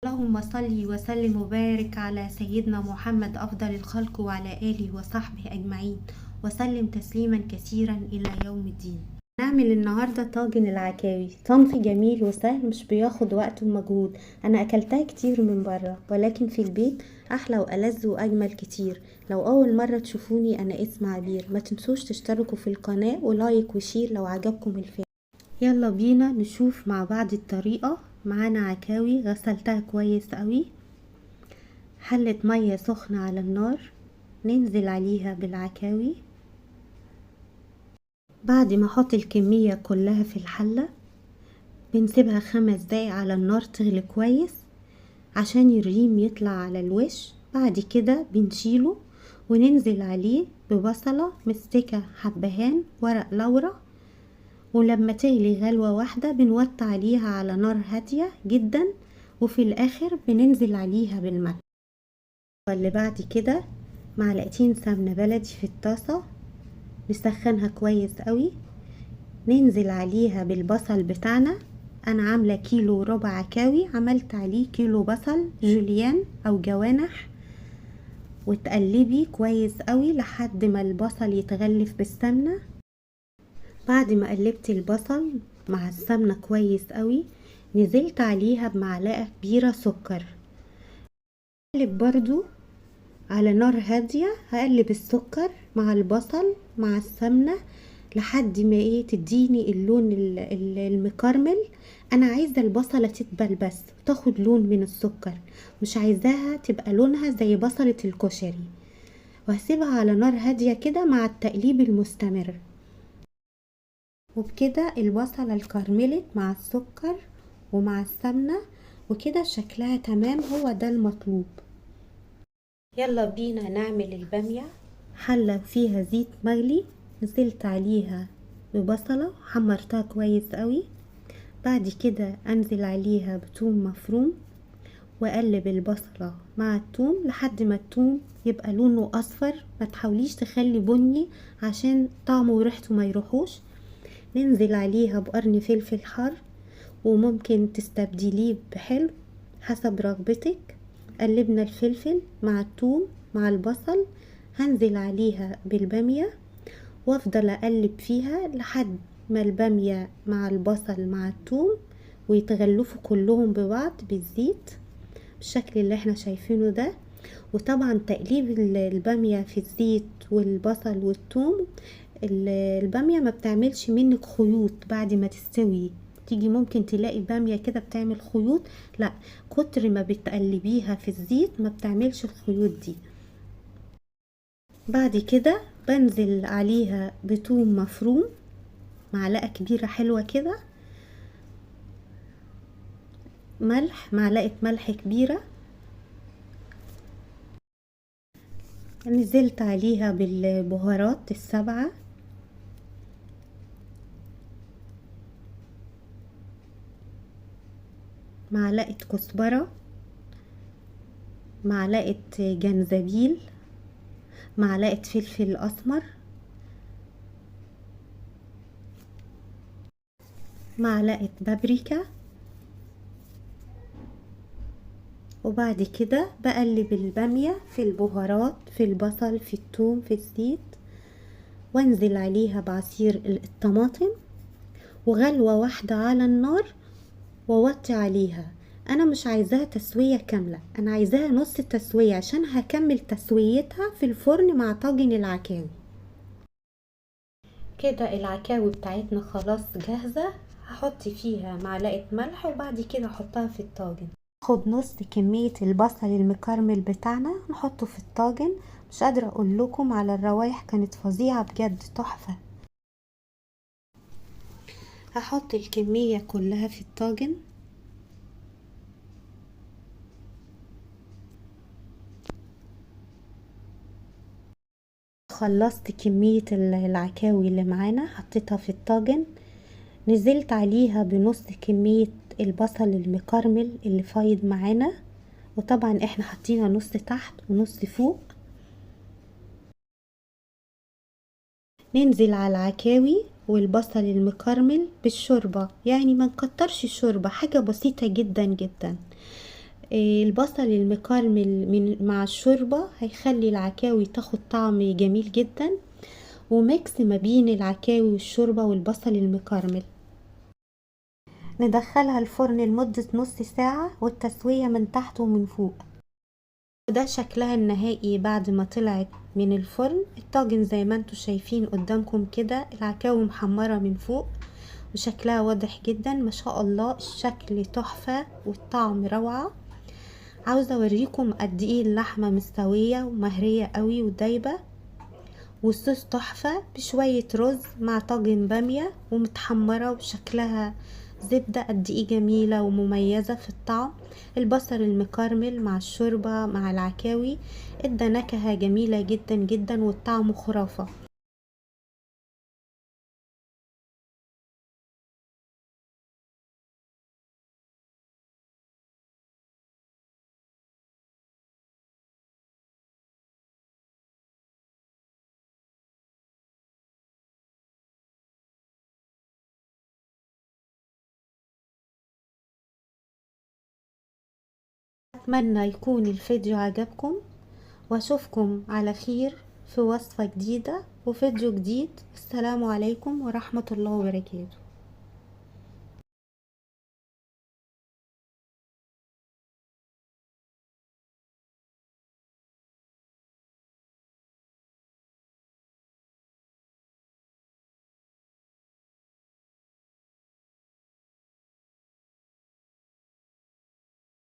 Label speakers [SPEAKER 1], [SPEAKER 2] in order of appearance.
[SPEAKER 1] اللهم صل وسلم وبارك على سيدنا محمد أفضل الخلق وعلى آله وصحبه أجمعين وسلم تسليما كثيرا إلى يوم الدين. نعمل النهاردة طاجن العكاوي، صنف جميل وسهل مش بياخد وقت ومجهود. أنا أكلتها كتير من بره ولكن في البيت أحلى وألذ وأجمل كتير. لو أول مرة تشوفوني أنا اسمي عبير، ما تنسوش تشتركوا في القناة ولايك وشير لو عجبكم الفيديو. يلا بينا نشوف مع بعض الطريقة. معانا عكاوي غسلتها كويس قوي، حلة مية سخنة على النار، ننزل عليها بالعكاوي. بعد ما احط الكمية كلها في الحلة بنسيبها 5 دقايق على النار تغلي كويس عشان الريم يطلع على الوش. بعد كده بنشيله وننزل عليه ببصلة مستكة حبهان ورق لورا، ولما تغلي غلوة واحدة بنوطي عليها على نار هادية جدا، وفي الاخر بننزل عليها بالملح. واللي بعد كده معلقتين سمنة بلدي في الطاسة نسخنها كويس قوي، ننزل عليها بالبصل بتاعنا. انا عاملة كيلو ربع عكاوي، عملت عليه كيلو بصل جوليان او جوانح، وتقلبي كويس قوي لحد ما البصل يتغلف بالسمنة. بعد ما قلبت البصل مع السمنة كويس قوي نزلت عليها بمعلقة كبيرة سكر. اقلب برضو على نار هادية، هقلب السكر مع البصل مع السمنة لحد ما تديني اللون المكرمل. انا عايزة البصلة تدبل بس تاخد لون من السكر، مش عايزاها تبقى لونها زي بصلة الكشري. وهسيبها على نار هادية كده مع التقليب المستمر. وبكده البصلة الكرملت مع السكر ومع السمنة، وكده شكلها تمام، هو ده المطلوب. يلا بينا نعمل البامية. حلة فيها زيت مغلي، نزلت عليها ببصلة حمرتها كويس قوي. بعد كده انزل عليها بثوم مفروم واقلب البصلة مع الثوم لحد ما الثوم يبقى لونه اصفر. ما تحاوليش تخلي بني عشان طعمه وريحته ما يروحوش. ننزل عليها بقرن فلفل حار وممكن تستبدليه بحلو حسب رغبتك. قلبنا الفلفل مع الثوم مع البصل، هنزل عليها بالبامية وافضل اقلب فيها لحد ما البامية مع البصل مع الثوم ويتغلفوا كلهم ببعض بالزيت بالشكل اللي احنا شايفينه ده. وطبعا تقليب البامية في الزيت والبصل والثوم، البامية ما بتعملش منك خيوط بعد ما تستوي. تيجي ممكن تلاقي بامية كده بتعمل خيوط، لا، كتر ما بتقلبيها في الزيت ما بتعملش الخيوط دي. بعد كده بنزل عليها بثوم مفروم معلقة كبيرة حلوة كده، ملح معلقة ملح كبيرة، نزلت عليها بالبهارات السبعة، معلقة كزبرة، معلقة جنزبيل، معلقة فلفل اسمر، معلقة بابريكا. وبعد كده بقلب البامية في البهارات في البصل في الثوم في الزيت، وانزل عليها بعصير الطماطم وغلوة واحدة على النار ووطي عليها. انا مش عايزاها تسوية كاملة، انا عايزاها نص تسوية عشان هكمل تسويتها في الفرن مع طاجن العكاوي. كده العكاوي بتاعتنا خلاص جاهزة، هحط فيها معلقة ملح وبعد كده احطها في الطاجن. خد نص كمية البصل المكرمل بتاعنا نحطه في الطاجن. مش قادرة اقول لكم على الروايح، كانت فظيعة بجد، تحفة. هحط الكمية كلها في الطاجن. خلصت كمية العكاوي اللي معانا حطيتها في الطاجن، نزلت عليها بنص كمية البصل المكرمل اللي فايض معانا، وطبعا احنا حطينا نص تحت ونص فوق. ننزل على العكاوي والبصل المكرمل بالشوربة، يعني ما نكترش الشوربة، حاجة بسيطة جدا جدا. البصل المكرمل مع الشوربة هيخلي العكاوي تاخد طعم جميل جدا، وميكس ما بين العكاوي والشوربة والبصل المكرمل. ندخلها الفرن لمدة نص ساعة والتسوية من تحت ومن فوق. وده شكلها النهائي بعد ما طلعت من الفرن. الطاجن زي ما انتوا شايفين قدامكم كده، العكاوي محمرة من فوق وشكلها واضح جدا ما شاء الله. الشكل تحفة والطعم روعة. عاوزة اوريكم قد ايه اللحمة مستوية ومهرية قوي ودايبة، والصوص تحفة بشوية رز مع طاجن بامية ومتحمرة وشكلها زبدة قد ايه جميلة ومميزة في الطعم. البصل المكرمل مع الشوربة مع العكاوي ادى نكهة جميلة جدا جدا والطعم خرافة. اتمنى يكون الفيديو عجبكم، واشوفكم على خير في وصفة جديدة وفيديو جديد. السلام عليكم ورحمة الله وبركاته.